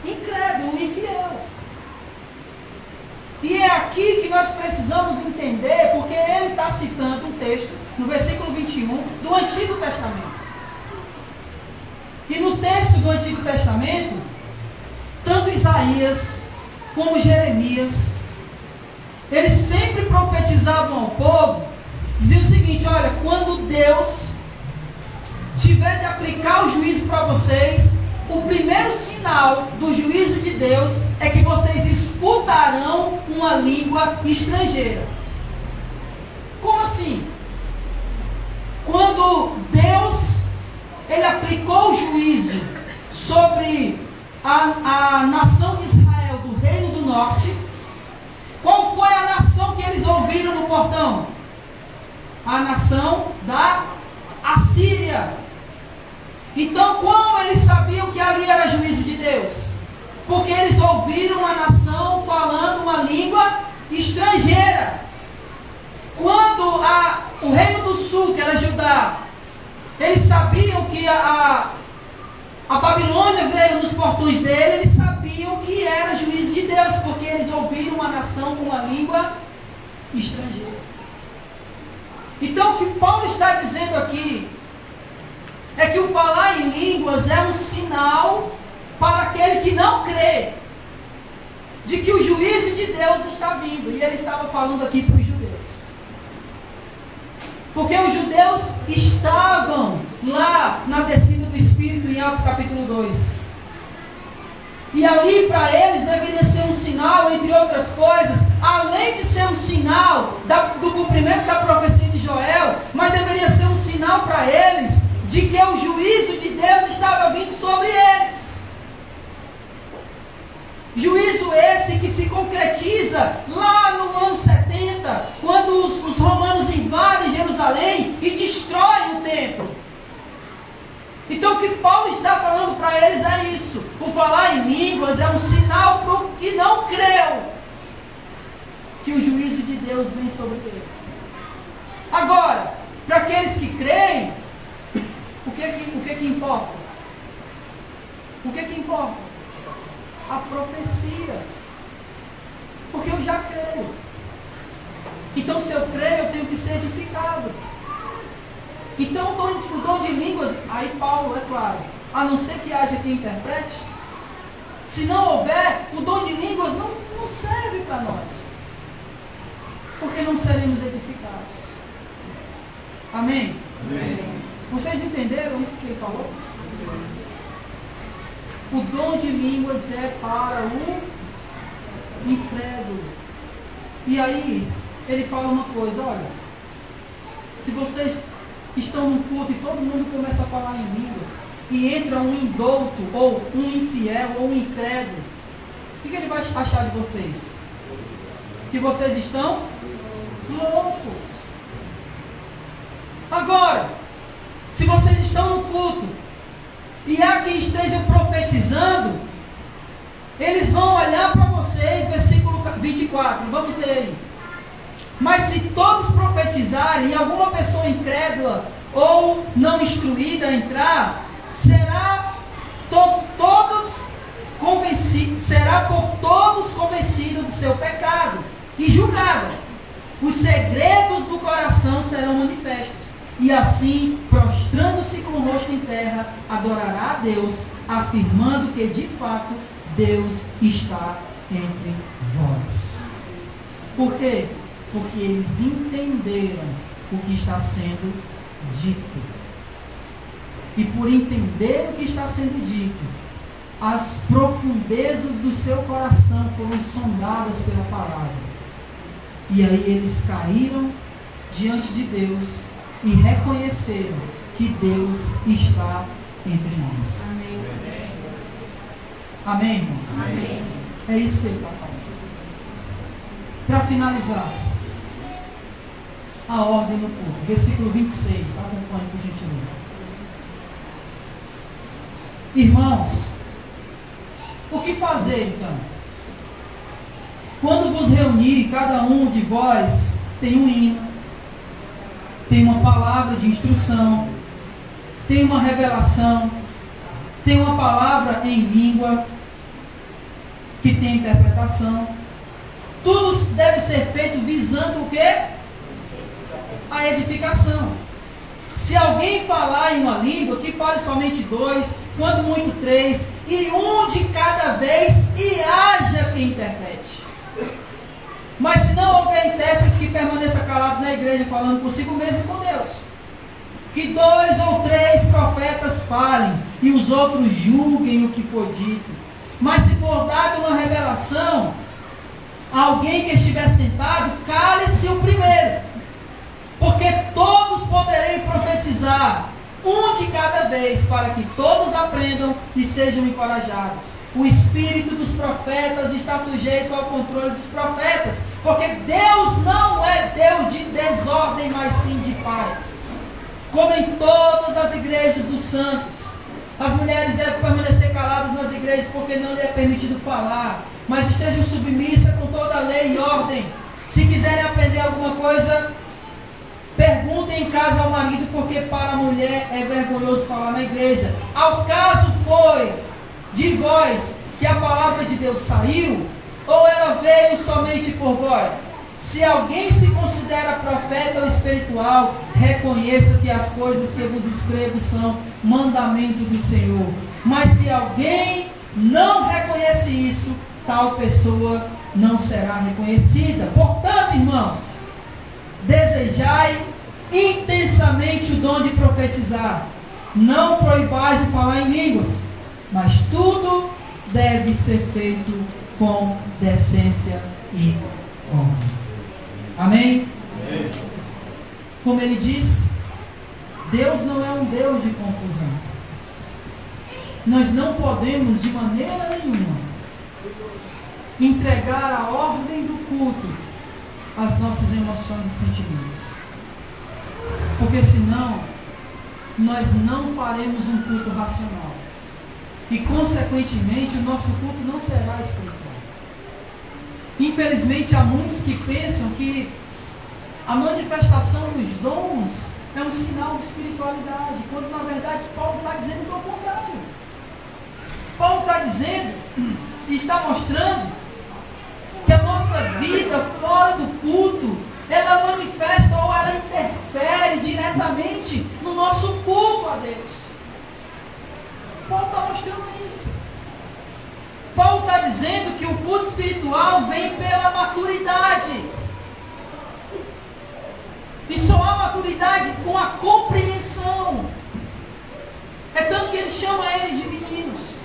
incrédulo, o infiel. E é aqui que nós precisamos entender, porque ele está citando um texto, no versículo 21, do Antigo Testamento. E no texto do Antigo Testamento, tanto Isaías como Jeremias, eles sempre profetizavam ao povo, diziam o seguinte: olha, quando Deus tiver de aplicar o juízo para vocês, o primeiro sinal do juízo de Deus é que vocês escutarão uma língua estrangeira. Como assim? Quando Deus ele aplicou o juízo sobre a nação de Israel do Reino do Norte, qual foi a nação que eles ouviram no portão? A nação da Assíria. Então, como eles sabiam que ali era juízo de Deus? Porque eles ouviram uma nação falando uma língua estrangeira. Quando o reino do sul, que era Judá, eles sabiam que a Babilônia veio nos portões dele, eles sabiam que era juízo de Deus, porque eles ouviram uma nação com uma língua estrangeira. Então, o que Paulo está dizendo aqui é que o falar em línguas é um sinal para aquele que não crê de que o juízo de Deus está vindo. E ele estava falando aqui para os judeus. Porque os judeus estavam lá na descida do Espírito em Atos capítulo 2. E ali para eles deveria ser um sinal, entre outras coisas, além de ser um sinal do cumprimento da profecia de Joel, mas deveria ser um sinal para eles de que o juízo de Deus estava vindo sobre eles. Juízo esse que se concretiza lá no ano 70, quando os romanos invadem Jerusalém e destroem o templo. Então o que Paulo está falando para eles é isso. O falar em línguas é um sinal para o que não creu que o juízo de Deus vem sobre ele. Agora, para aqueles que creem, o que importa? O que importa? A profecia. Porque eu já creio. Então, se eu creio, eu tenho que ser edificado. Então, o dom de línguas, aí Paulo, é claro, a não ser que haja quem interprete, se não houver, o dom de línguas não serve para nós. Porque não seremos edificados. Amém? Amém. Vocês entenderam isso que ele falou? O dom de línguas é para o incrédulo. E aí, ele fala uma coisa: olha, se vocês estão no culto e todo mundo começa a falar em línguas, e entra um indouto, ou um infiel, ou um incrédulo, o que ele vai achar de vocês? Que vocês estão loucos. Agora, se vocês estão no culto e há quem esteja profetizando, eles vão olhar para vocês, versículo 24, vamos ler aí. Mas se todos profetizarem e alguma pessoa incrédula ou não instruída entrar, será por todos convencido do seu pecado e julgado. Os segredos do coração serão manifestos, e assim, prostrando-se com o rosto em terra, adorará a Deus, afirmando que de fato Deus está entre vós. Por quê? Porque eles entenderam o que está sendo dito. E por entender o que está sendo dito, as profundezas do seu coração foram sondadas pela palavra. E aí eles caíram diante de Deus e reconheceram que Deus está entre nós. Amém. Amém, irmãos? Amém. É isso que ele está falando. Para finalizar, a ordem no culto. Versículo 26. Acompanhe, por gentileza. Irmãos, o que fazer então? Quando vos reunir, cada um de vós tem um hino, tem uma palavra de instrução, tem uma revelação, tem uma palavra em língua que tem interpretação. Tudo deve ser feito visando o quê? A edificação. Se alguém falar em uma língua, que fale somente 2, quando muito 3, e um de cada vez, e haja quem interprete. Mas se não houver intérprete, que permaneça calado na igreja, falando consigo mesmo e com Deus. Que 2 ou 3 profetas falem, e os outros julguem o que foi dito. Mas se for dada uma revelação, alguém que estiver sentado, cale-se o primeiro, porque todos poderei profetizar, um de cada vez, para que todos aprendam e sejam encorajados. O espírito dos profetas está sujeito ao controle dos profetas, porque Deus não é Deus de desordem, mas sim de paz. Como em todas as igrejas dos santos, as mulheres devem permanecer caladas nas igrejas, porque não lhe é permitido falar, mas estejam submissas com toda a lei e ordem. Se quiserem aprender alguma coisa, perguntem em casa ao marido, porque para a mulher é vergonhoso falar na igreja. Ao caso foi de vós que a palavra de Deus saiu, ou ela veio somente por vós? Se alguém se considera profeta ou espiritual, reconheça que as coisas que vos escrevo são mandamento do Senhor. Mas se alguém não reconhece isso, tal pessoa não será reconhecida. Portanto, irmãos, desejai intensamente o dom de profetizar. Não proibais de falar em línguas, mas tudo deve ser feito com decência e honra. Amém? Amém? Como ele diz, Deus não é um Deus de confusão. Nós não podemos de maneira nenhuma entregar a ordem do culto às nossas emoções e sentimentos, porque senão nós não faremos um culto racional e consequentemente o nosso culto não será espiritual. Infelizmente há muitos que pensam que a manifestação dos dons é um sinal de espiritualidade, quando na verdade Paulo está dizendo o contrário. Paulo está dizendo e está mostrando que a nossa vida fora do culto, ela manifesta ou ela interfere diretamente no nosso culto a Deus. Paulo está mostrando isso. Paulo está dizendo que o culto espiritual vem pela maturidade. E só há maturidade com a compreensão. É tanto que ele chama eles de meninos.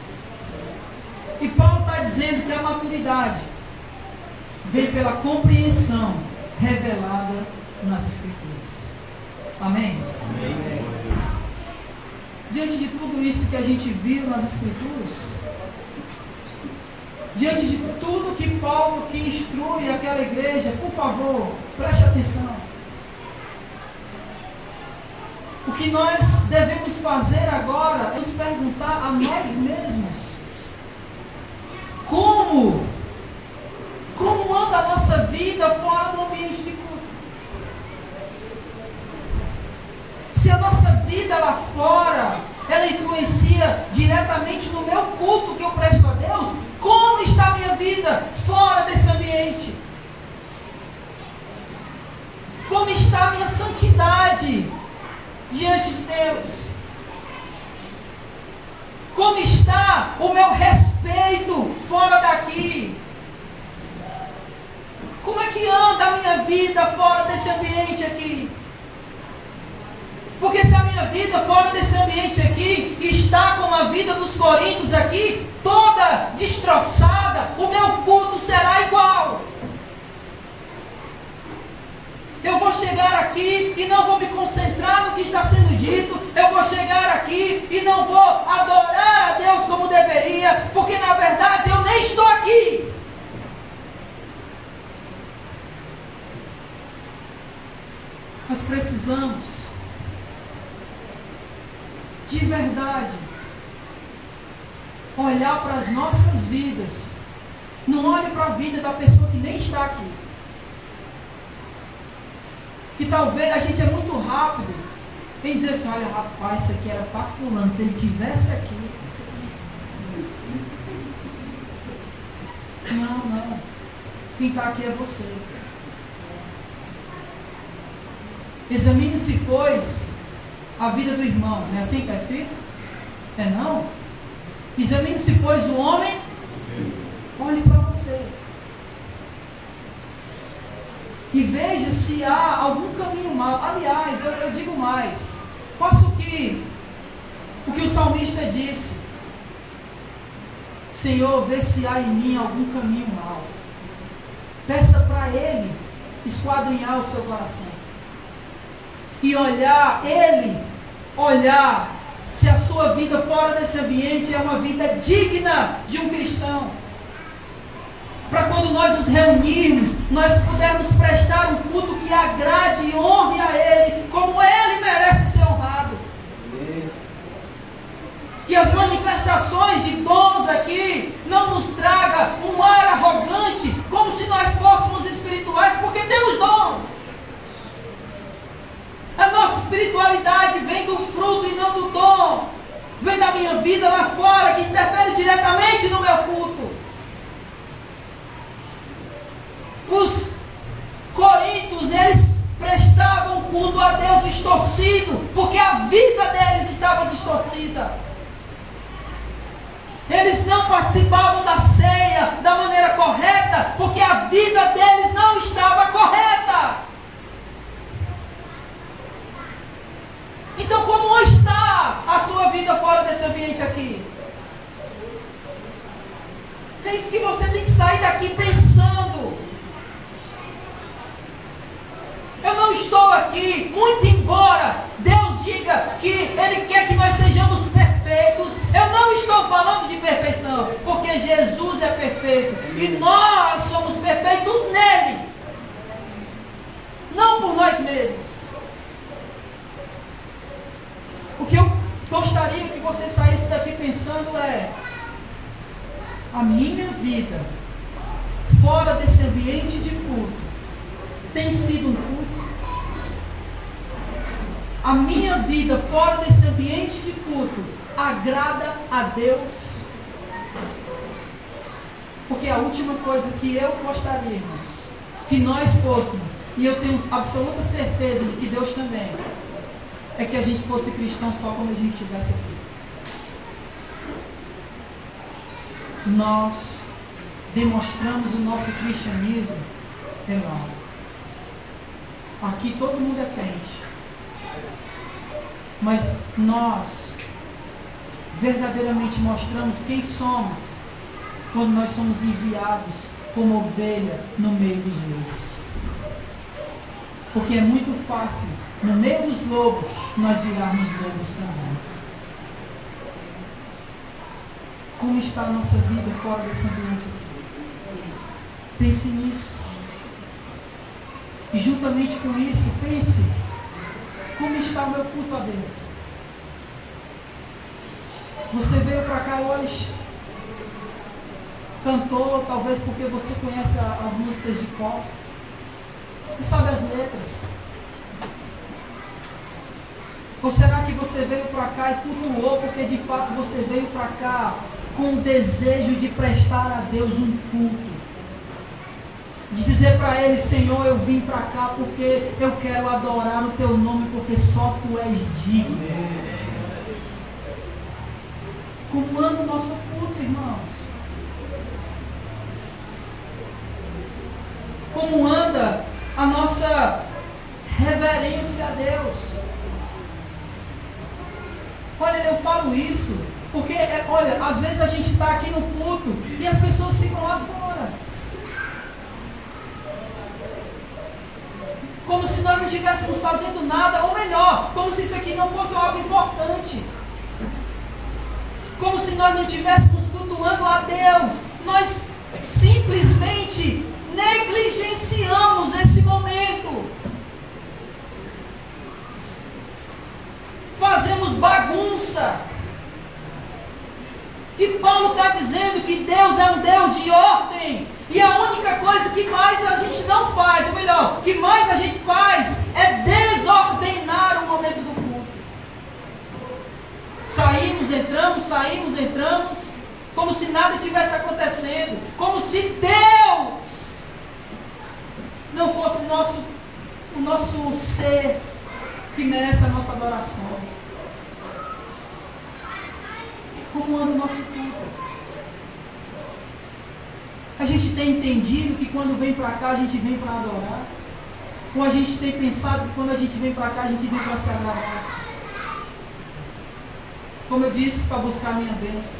E Paulo está dizendo que a maturidade vem pela compreensão revelada nas Escrituras. Amém? Amém. diante de tudo isso que a gente viu nas Escrituras, diante de tudo que Paulo que instrui aquela igreja, por favor, preste atenção. O que nós devemos fazer agora é nos perguntar a nós mesmos: como anda a nossa vida fora do ambiente de culto? Se a nossa vida lá fora, ela influencia diretamente no meu culto que eu presto a Deus, como está a minha vida fora desse ambiente? Como está a minha santidade diante de Deus? Como está o meu respeito fora daqui? Como é que anda a minha vida fora desse ambiente aqui? Porque se a minha vida fora desse ambiente aqui está como a vida dos coríntios aqui, toda destroçada, o meu culto será igual. Eu vou chegar aqui e não vou me concentrar no que está sendo dito. Eu vou chegar aqui e não vou adorar a Deus como deveria, porque na verdade eu nem estou aqui. Nós precisamos, de verdade, olhar para as nossas vidas. Não olhe para a vida da pessoa que nem está aqui. Que talvez a gente é muito rápido em dizer assim: olha, rapaz, isso aqui era para fulano, se ele estivesse aqui. Não. Quem está aqui é você. Examine-se, pois, a vida do irmão. Não é assim que está escrito? É não? Examine-se, pois, o homem. Olhe para você. E veja se há algum caminho mau. Aliás, eu digo mais. Faça o que o salmista disse: Senhor, vê se há em mim algum caminho mau. Peça para Ele esquadrinhar o seu coração. E olhar se a sua vida fora desse ambiente é uma vida digna de um cristão. Para quando nós nos reunirmos, nós pudermos prestar um culto que agrade e honre a Ele, como Ele merece ser honrado. Que as manifestações de dons aqui não nos traga um ar arrogante, como se nós fôssemos espirituais, porque temos dons. A nossa espiritualidade vem do fruto e não do dom. Vem da minha vida lá fora, que interfere diretamente no meu culto. Os coríntios, eles prestavam culto a Deus distorcido, porque a vida deles estava distorcida. Eles não participavam da ceia da maneira correta, porque a vida deles não estava correta. Então, como está a sua vida fora desse ambiente aqui? É isso que você tem que sair daqui pensando. Eu não estou aqui, muito embora Deus diga que Ele quer que nós sejamos perfeitos, eu não estou falando de perfeição, porque Jesus é perfeito e nós somos perfeitos nele, não por nós mesmos. O que eu gostaria que você saísse daqui pensando é: a minha vida fora desse ambiente de culto tem sido um culto? A minha vida fora desse ambiente de culto agrada a Deus? Porque a última coisa que eu gostaria, irmãos, que nós fôssemos, e eu tenho absoluta certeza de que Deus também, é que a gente fosse cristão só quando a gente estivesse aqui. Nós demonstramos o nosso cristianismo enorme. Aqui todo mundo é crente, mas nós verdadeiramente mostramos quem somos quando nós somos enviados como ovelha no meio dos lobos. Porque é muito fácil, no meio dos lobos, nós virarmos lobos também. Como está a nossa vida fora desse ambiente aqui? Pense nisso. E juntamente com isso, pense como está o meu culto a Deus. Você veio para cá hoje, cantou, talvez porque você conhece as músicas de cor e sabe as letras. Ou será que você veio para cá e cultuou porque de fato você veio para cá com o desejo de prestar a Deus um culto? De dizer para Ele: Senhor, eu vim para cá porque eu quero adorar o Teu nome, porque só Tu és digno. Como anda o nosso culto, irmãos? Como anda a nossa reverência a Deus? Olha, eu falo isso porque, olha, às vezes a gente está aqui no culto e as pessoas ficam lá fora. Como se nós não estivéssemos fazendo nada, ou melhor, como se isso aqui não fosse algo importante. Como se nós não estivéssemos cultuando a Deus. Nós simplesmente negligenciamos esse momento. Fazemos bagunça. E Paulo está dizendo que Deus é um Deus de ordem. E a única coisa que mais a gente não faz, ou melhor, que mais a gente faz, é desordenar o momento do culto. Saímos, entramos, como se nada tivesse acontecendo, como se Deus não fosse o nosso ser que merece a nossa adoração. Como anda o nosso culto? A gente tem entendido que quando vem para cá a gente vem para adorar? Ou a gente tem pensado que quando a gente vem para cá a gente vem para se agradar? Como eu disse, para buscar a minha bênção.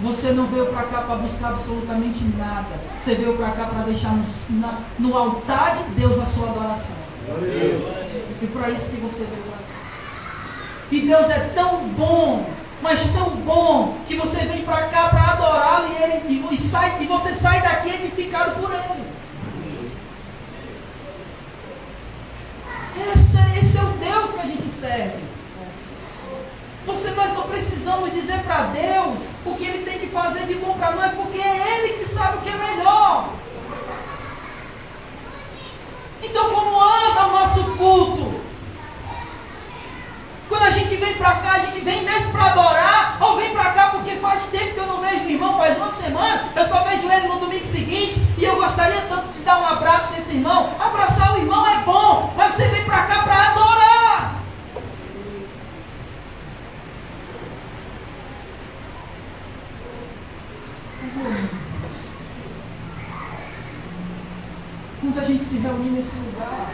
Você não veio para cá para buscar absolutamente nada. Você veio para cá para deixar no altar de Deus a sua adoração. E para isso que você veio para cá. E Deus é tão bom, mas tão bom, que você vem para cá para adorá-lo e você sai daqui edificado por Ele. Esse é o Deus que a gente serve. Nós não precisamos dizer para Deus o que Ele tem que fazer de bom para nós, porque é Ele que sabe o que é melhor. Então, como anda o nosso culto? Quando a gente vem para cá, a gente vem mesmo para adorar, ou vem para cá porque faz tempo que eu não vejo o irmão, faz uma semana, eu só vejo ele no domingo seguinte, e eu gostaria tanto de dar um abraço nesse irmão. Abraçar o irmão é bom, mas você vem para cá para adorar. Quando a gente se reunir nesse lugar,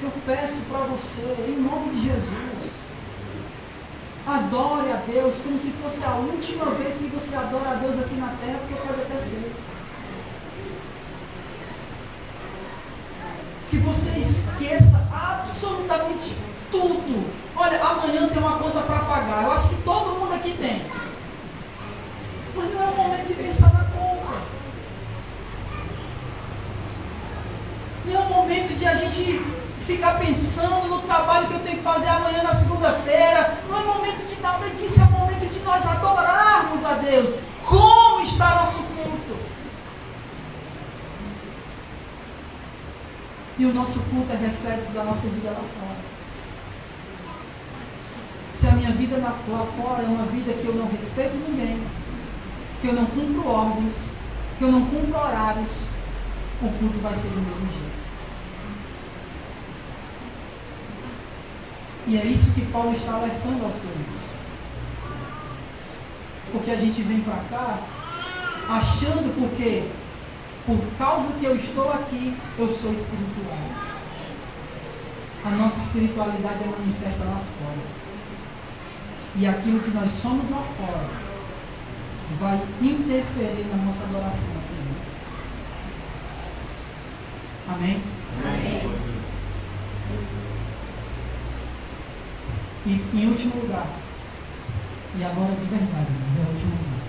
eu peço para você, em nome de Jesus, adore a Deus como se fosse a última vez que você adora a Deus aqui na terra, porque pode até ser. Que você esqueça absolutamente tudo. Olha, amanhã tem uma conta para pagar. Eu acho que todo mundo aqui tem. Mas não é o momento de pensar na conta. Não é o momento de a gente ficar pensando no trabalho que eu tenho que fazer amanhã na segunda-feira. Não é momento de nada disso, é o momento de nós adorarmos a Deus. Como está nosso culto? E o nosso culto é reflexo da nossa vida lá fora. Se a minha vida lá fora é uma vida que eu não respeito ninguém, que eu não cumpro ordens, que eu não cumpro horários, o culto vai ser do mesmo jeito. E é isso que Paulo está alertando aos Coríntios. Porque a gente vem para cá achando porque por causa que eu estou aqui, eu sou espiritual. A nossa espiritualidade é manifesta lá fora. E aquilo que nós somos lá fora vai interferir na nossa adoração aqui dentro. Amém? Amém. E em último lugar, E agora de verdade, mas é o último dia.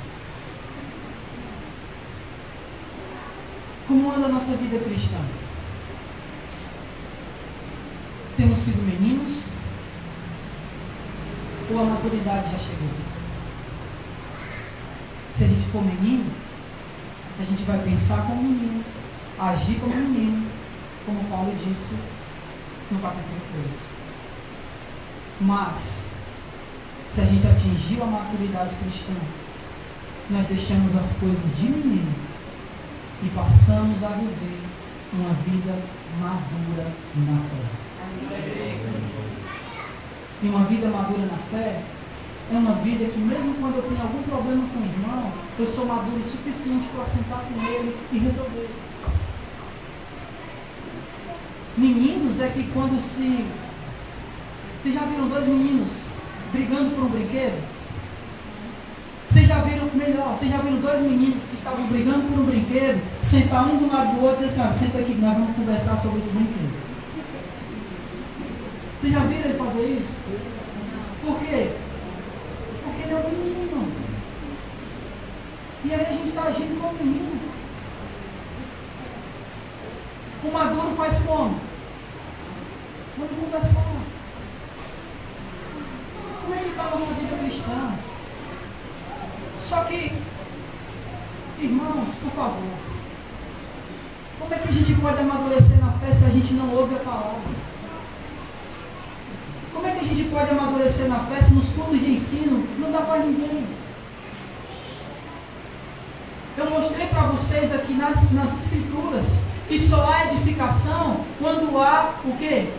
Como anda a nossa vida cristã? Temos sido meninos? Ou a maturidade já chegou? Se a gente for menino, a gente vai pensar como menino, agir como menino, como Paulo disse no capítulo 13. Mas, se a gente atingiu a maturidade cristã, nós deixamos as coisas de menino e passamos a viver uma vida madura na fé. E uma vida madura na fé é uma vida que, mesmo quando eu tenho algum problema com o irmão, eu sou maduro o suficiente para sentar com ele e resolver. Meninos é que quando se... Vocês já viram dois meninos brigando por um brinquedo? Vocês já viram dois meninos que estavam brigando por um brinquedo, sentar um do lado do outro e dizer assim, senta aqui que nós vamos conversar sobre esse brinquedo. Vocês já viram ele fazer isso? Por quê? Porque ele é um menino. E aí a gente está agindo como menino. O maduro faz como? Vamos conversar. Como é que está a nossa vida cristã? Só que, irmãos, por favor, como é que a gente pode amadurecer na fé se a gente não ouve a palavra? Como é que a gente pode amadurecer na fé se nos cultos de ensino não dá para ninguém? Eu mostrei para vocês aqui nas escrituras que só há edificação quando há o quê?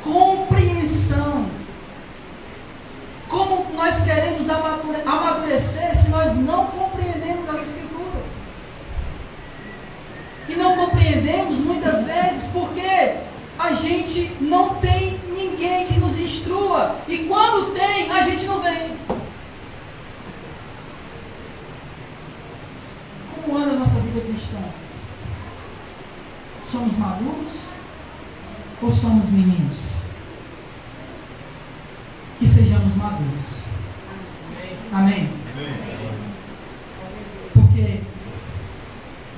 Compreensão. Como nós queremos amadurecer se nós não compreendemos as escrituras? E não compreendemos muitas vezes porque a gente não tem ninguém que nos instrua. E quando tem, a gente não vem. Como anda a nossa vida cristã? Somos maduros ou somos meninos? Que sejamos maduros. Amém? Porque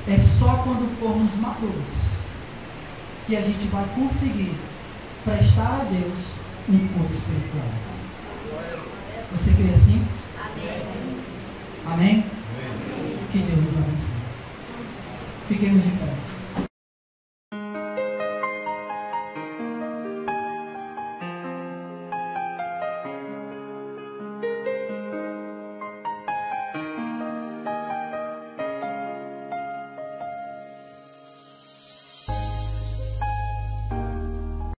é só quando formos maduros que a gente vai conseguir prestar a Deus um culto espiritual. Você crê assim? Amém? Amém? Que Deus nos abençoe. Fiquemos de pé.